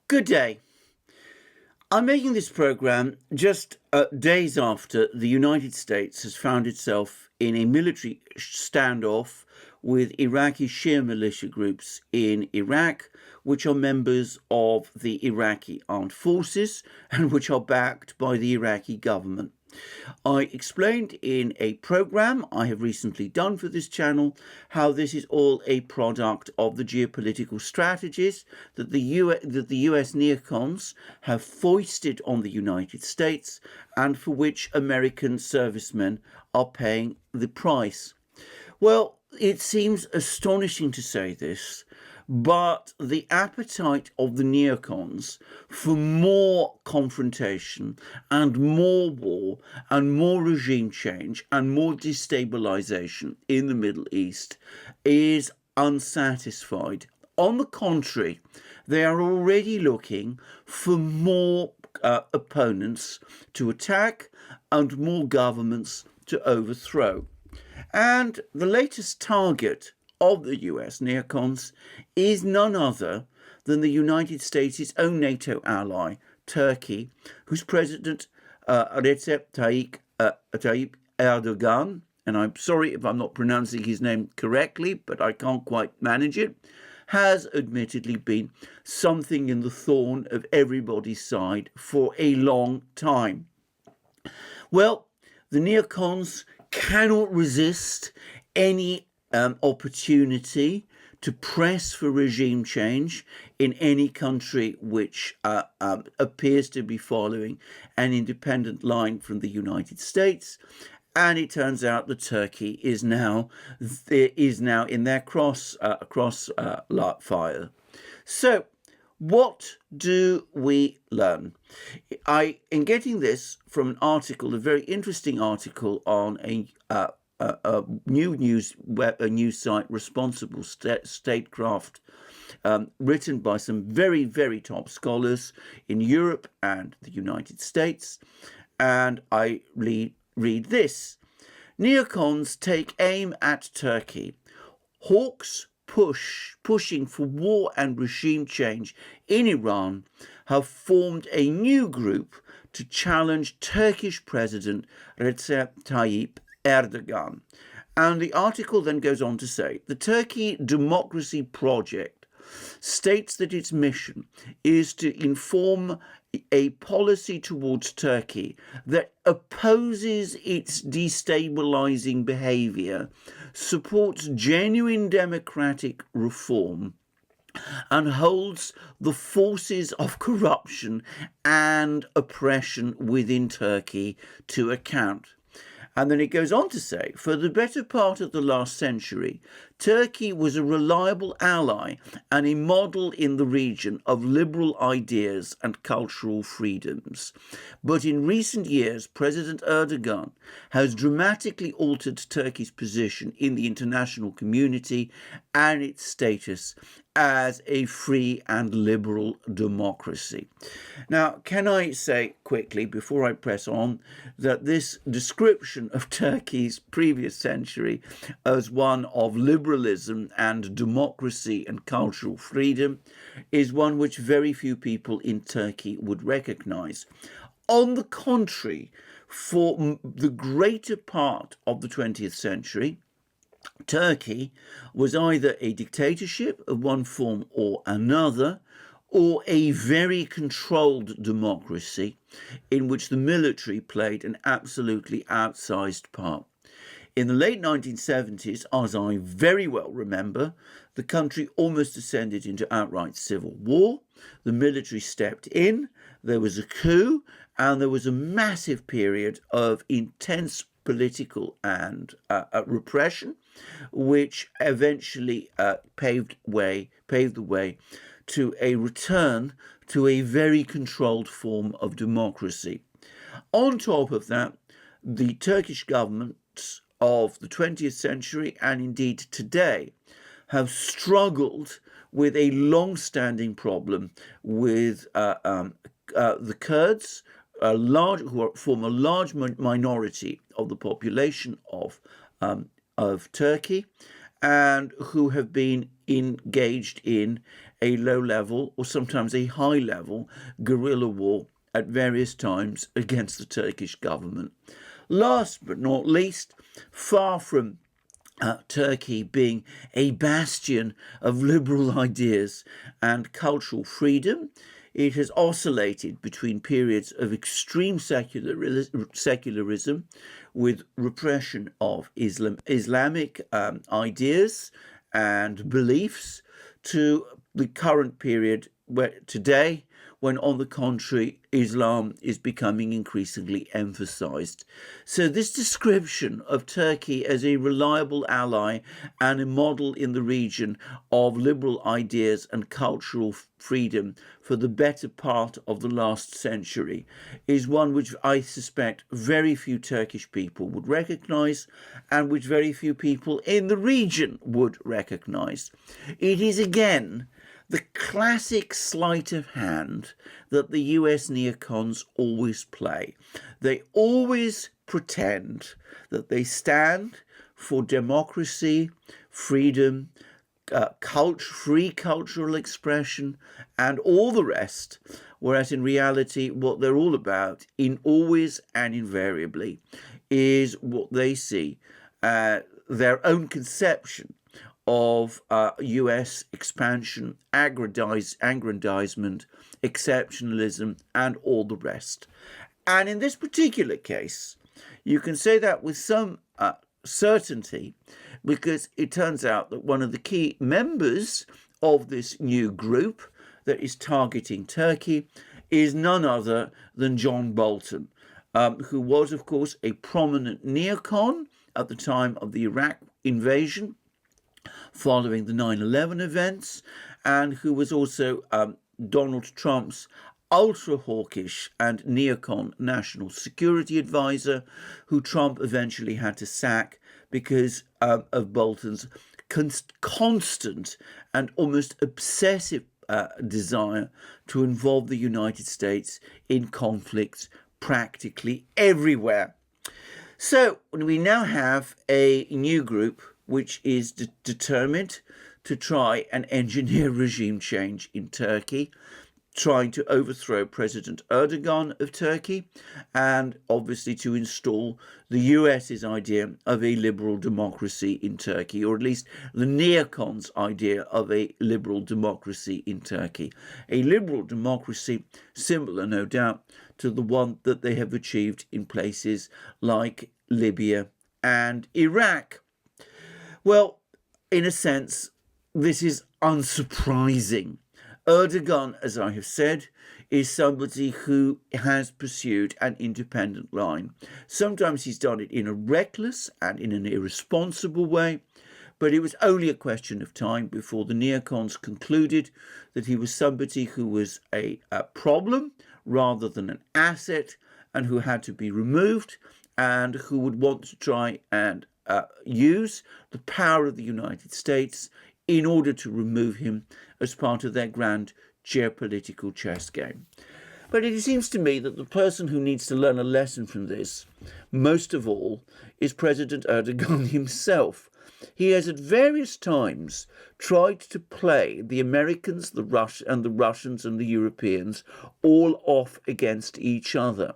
Good day. I'm making this program just days after the United States has found itself in a military standoff with Iraqi Shia militia groups in Iraq, which are members of the Iraqi armed forces and which are backed by the Iraqi government. I explained in a program I have recently done for this channel how this is all a product of the geopolitical strategies that the US neocons have foisted on the United States and for which American servicemen are paying the price. Well, it seems astonishing to say this, but the appetite of the neocons for more confrontation and more war and more regime change and more destabilization in the Middle East is unsatisfied. On the contrary, they are already looking for more opponents to attack and more governments to overthrow. And the latest target of the US neocons is none other than the United States' own NATO ally, Turkey, whose president, Recep Tayyip Erdoğan, and I'm sorry if I'm not pronouncing his name correctly, but I can't quite manage it, has admittedly been something in the thorn of everybody's side for a long time. Well, the neocons cannot resist any opportunity to press for regime change in any country which appears to be following an independent line from the United States. And it turns out that Turkey is now in their crossfire. So, what do we learn? I am getting this from an article, a very interesting article on a news site, Responsible Statecraft, written by some very, very top scholars in Europe and the United States. And I read this. Neocons take aim at Turkey. Hawks pushing for war and regime change in Iran have formed a new group to challenge Turkish President Recep Tayyip Erdogan. And the article then goes on to say, the Turkey Democracy Project states that its mission is to inform a policy towards Turkey that opposes its destabilizing behavior, supports genuine democratic reform, and holds the forces of corruption and oppression within Turkey to account. And then it goes on to say, for the better part of the last century, Turkey was a reliable ally and a model in the region of liberal ideas and cultural freedoms. But in recent years, President Erdogan has dramatically altered Turkey's position in the international community and its status as a free and liberal democracy. Now, can I say quickly, before I press on, that this description of Turkey's previous century as one of liberalism and democracy and cultural freedom is one which very few people in Turkey would recognize. On the contrary, for the greater part of the 20th century, Turkey was either a dictatorship of one form or another, or a very controlled democracy in which the military played an absolutely outsized part. In the late 1970s, as I very well remember, the country almost descended into outright civil war. The military stepped in, there was a coup, and there was a massive period of intense political and repression, which eventually paved the way to a return to a very controlled form of democracy. On top of that, the Turkish governments of the 20th century and indeed today have struggled with a long-standing problem with the Kurds, who form a large minority of the population of Turkey, and who have been engaged in a low-level or sometimes a high-level guerrilla war at various times against the Turkish government. Last but not least, far from Turkey being a bastion of liberal ideas and cultural freedom, it has oscillated between periods of extreme secularism with repression of Islamic ideas and beliefs to the current period where today, when on the contrary, Islam is becoming increasingly emphasized. So this description of Turkey as a reliable ally and a model in the region of liberal ideas and cultural freedom for the better part of the last century is one which I suspect very few Turkish people would recognize and which very few people in the region would recognize. It is again the classic sleight of hand that the US neocons always play. They always pretend that they stand for democracy, freedom, free cultural expression, and all the rest, whereas in reality what they're all about, in always and invariably, is what they see, their own conception of US expansion, aggrandizement, exceptionalism, and all the rest. And in this particular case, you can say that with some certainty, because it turns out that one of the key members of this new group that is targeting Turkey is none other than John Bolton, who was, of course, a prominent neocon at the time of the Iraq invasion, following the 9/11 events, and who was also Donald Trump's ultra-hawkish and neocon national security advisor, who Trump eventually had to sack because of Bolton's constant and almost obsessive desire to involve the United States in conflicts practically everywhere. So we now have a new group which is determined to try and engineer regime change in Turkey, trying to overthrow President Erdogan of Turkey, and obviously to install the US's idea of a liberal democracy in Turkey, or at least the neocons' idea of a liberal democracy in Turkey. A liberal democracy similar, no doubt, to the one that they have achieved in places like Libya and Iraq. Well, in a sense, this is unsurprising. Erdogan, as I have said, is somebody who has pursued an independent line. Sometimes he's done it in a reckless and in an irresponsible way, but it was only a question of time before the neocons concluded that he was somebody who was a problem rather than an asset, and who had to be removed, and who would want to try and use the power of the United States in order to remove him as part of their grand geopolitical chess game. But it seems to me that the person who needs to learn a lesson from this, most of all, is President Erdogan himself. He has at various times tried to play the Americans, the Russians and the Europeans all off against each other.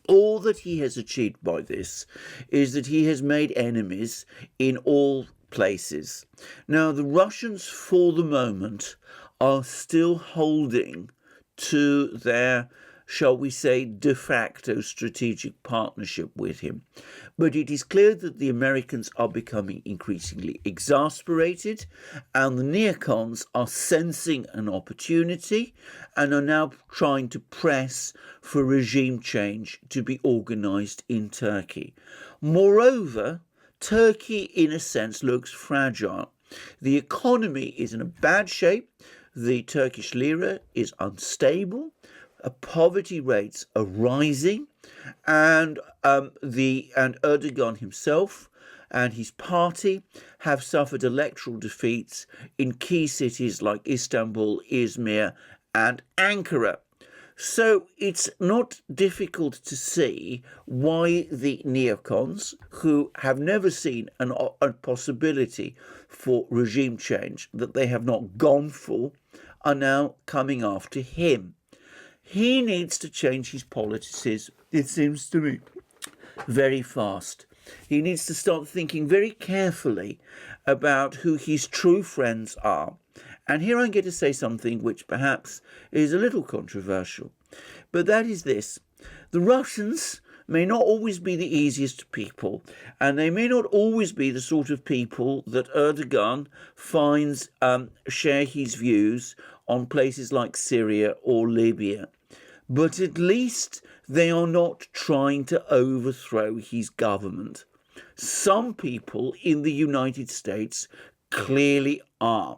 All that he has achieved by this is that he has made enemies in all places. Now, the Russians, for the moment, are still holding to their, shall we say, de facto strategic partnership with him. But it is clear that the Americans are becoming increasingly exasperated, and the neocons are sensing an opportunity and are now trying to press for regime change to be organized in Turkey. Moreover, Turkey, in a sense, looks fragile. The economy is in a bad shape. The Turkish lira is unstable. Poverty rates are rising, and Erdogan himself and his party have suffered electoral defeats in key cities like Istanbul, Izmir, and Ankara. So it's not difficult to see why the neocons, who have never seen a possibility for regime change that they have not gone for, are now coming after him. He needs to change his policies, it seems to me, very fast. He needs to start thinking very carefully about who his true friends are. And here I'm going to say something which perhaps is a little controversial, but that is this. The Russians may not always be the easiest people, and they may not always be the sort of people that Erdogan finds share his views on places like Syria or Libya. But at least they are not trying to overthrow his government. Some people in the United States clearly are.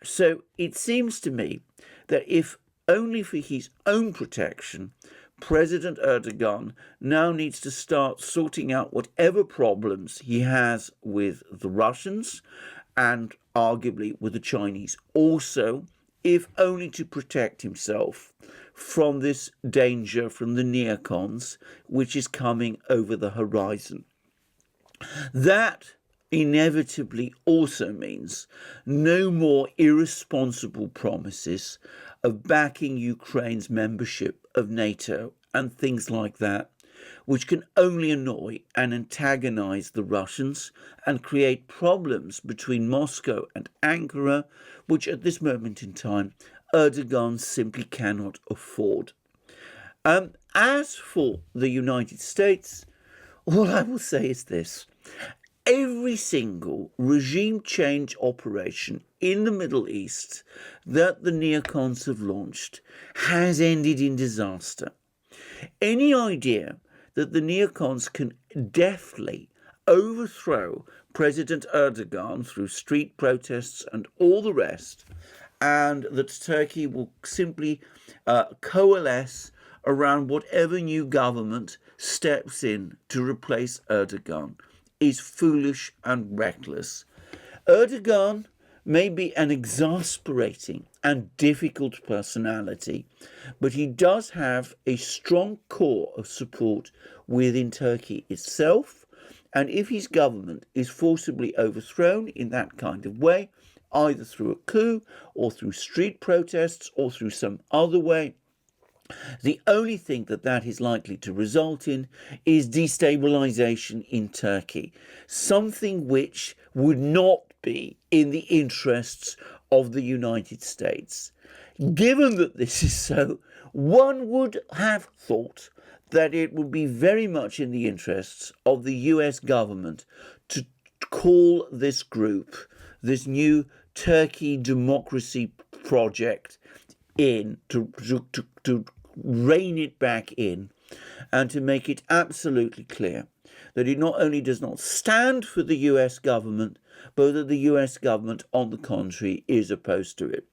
So it seems to me that if only for his own protection, President Erdogan now needs to start sorting out whatever problems he has with the Russians and arguably with the Chinese also, if only to protect himself from this danger from the neocons, which is coming over the horizon. That inevitably also means no more irresponsible promises of backing Ukraine's membership of NATO and things like that, which can only annoy and antagonize the Russians and create problems between Moscow and Ankara, which at this moment in time Erdogan simply cannot afford. As for the United States, all I will say is this. Every single regime change operation in the Middle East that the neocons have launched has ended in disaster. Any idea that the neocons can deftly overthrow President Erdogan through street protests and all the rest, and that Turkey will simply coalesce around whatever new government steps in to replace Erdogan, is foolish and reckless. Erdogan may be an exasperating and difficult personality, but he does have a strong core of support within Turkey itself, and if his government is forcibly overthrown in that kind of way, either through a coup or through street protests or through some other way, the only thing that is likely to result in is destabilization in Turkey, something which would not be in the interests of the United States. Given that this is so, one would have thought that it would be very much in the interests of the US government to call this group, this new Turkey democracy project, in to rein it back in, and to make it absolutely clear that it not only does not stand for the US government, but that the US government, on the contrary, is opposed to it.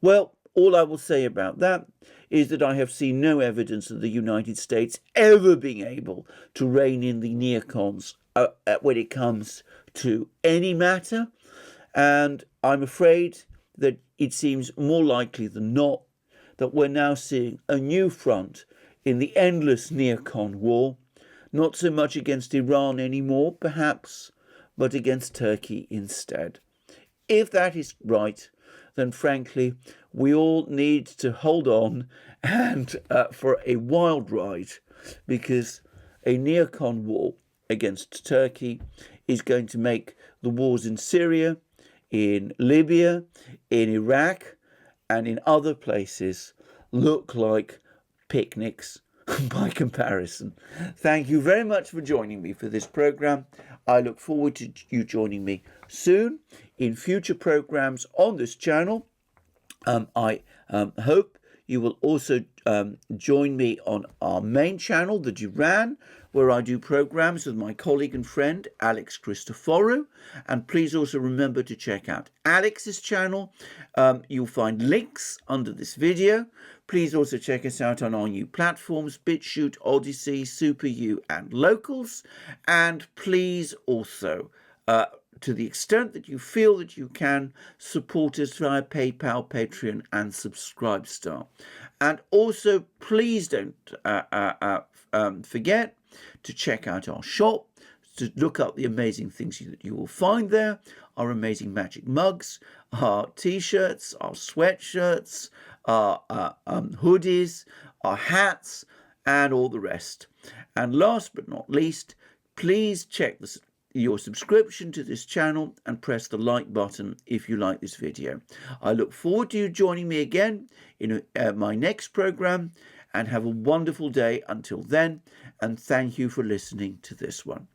Well, all I will say about that is that I have seen no evidence of the United States ever being able to rein in the neocons when it comes to any matter, and I'm afraid that it seems more likely than not that we're now seeing a new front in the endless neocon war, not so much against Iran anymore, perhaps, but against Turkey instead. If that is right, then frankly, we all need to hold on and for a wild ride, because a neocon war against Turkey is going to make the wars in Syria, in Libya, in Iraq, and in other places look like picnics by comparison. Thank you very much for joining me for this program. I look forward to you joining me soon in future programs on this channel. I hope you will also join me on our main channel, the Duran, where I do programs with my colleague and friend Alex Christoforou. And please also remember to check out Alex's channel. You'll find links under this video. Please also check us out on our new platforms, BitChute, ODYSEE, SuperU, and Locals. And please also, to the extent that you feel that you can, support us via PayPal, Patreon, and Subscribestar. And also, please don't forget to check out our shop, to look up the amazing things that you will find there, our amazing magic mugs, our t-shirts, our sweatshirts, our hoodies, our hats, and all the rest. And last but not least, please check your subscription to this channel and press the like button if you like this video. I look forward to you joining me again in my next program, and have a wonderful day until then, and thank you for listening to this one.